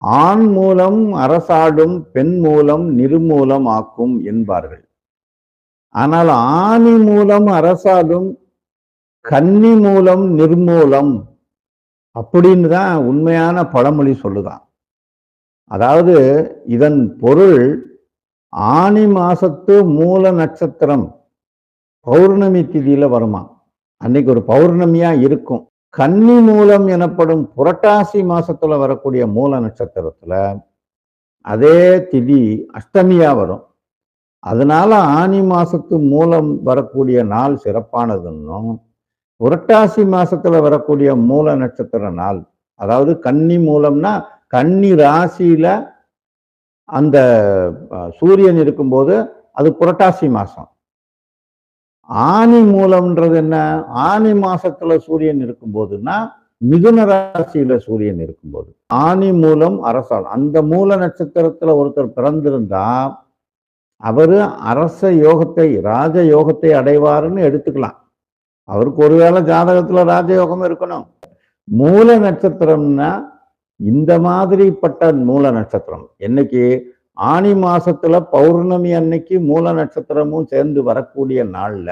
ஆண் மூலம் அரசாடும் பெண் மூலம் நிர்மூலம் ஆக்கும் என்பார்கள். ஆனால் ஆணி மூலம் அரசாடும் கன்னி மூலம் நிர்மூலம் அப்படின்னு தான் உண்மையான பழமொழி சொல்லுதான். அதாவது இதன் பொருள் ஆனி மாசத்து மூல நட்சத்திரம் பௌர்ணமி திதியில வருமா, அன்னைக்கு ஒரு பௌர்ணமியா இருக்கும். கன்னி மூலம் எனப்படும் புரட்டாசி மாசத்துல வரக்கூடிய மூல நட்சத்திரத்துல அதே திதி அஷ்டமியா வரும். அதனால ஆனி மாசத்து மூலம் வரக்கூடிய நாள் சிறப்பானதுன்னும், புரட்டாசி மாசத்துல வரக்கூடிய மூல நட்சத்திர நாள், அதாவது கன்னி மூலம்னா கன்னி ராசியில அந்த சூரியன் இருக்கும்போது அது புரட்டாசி மாசம். ஆனி மூலம்ன்றது என்ன, ஆனி மாசத்துல சூரியன் இருக்கும்போதுன்னா மிதுன ராசியில சூரியன் இருக்கும்போது. ஆனி மூலம் அரசால் அந்த மூல நட்சத்திரத்துல ஒருத்தர் பிறந்திருந்தா அவரு அரச யோகத்தை ராஜ யோகத்தை அடைவாருன்னு எடுத்துக்கலாம். அவருக்கு ஒருவேளை ஜாதகத்துல ராஜயோகம் இருக்கணும். மூல நட்சத்திரம்னா இந்த மாதிரிப்பட்ட மூல நட்சத்திரம் என்னைக்கு ஆனி மாசத்துல பௌர்ணமி அன்னைக்கு மூல நட்சத்திரமும் சேர்ந்து வரக்கூடிய நாள்ல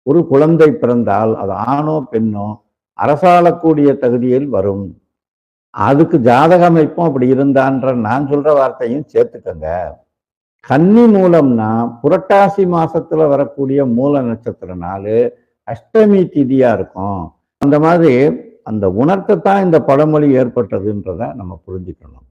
ஒரு குழந்தை பிறந்தால் அது ஆணோ பெண்ணோ அரசாளக்கூடிய தகுதியில் வரும். அதுக்கு ஜாதக அமைப்பும் அப்படி இருந்தான்ற நான் சொல்ற வார்த்தையும் சேர்த்துக்கங்க. கன்னி மூலம்னா புரட்டாசி மாசத்துல வரக்கூடிய மூல நட்சத்திர நாள் அஷ்டமி திதியா இருக்கும். அந்த மாதிரி அந்த உணர்த்தத்தான் இந்த பழமொழி ஏற்பட்டதுன்றதை நம்ம புரிஞ்சுக்கணும்.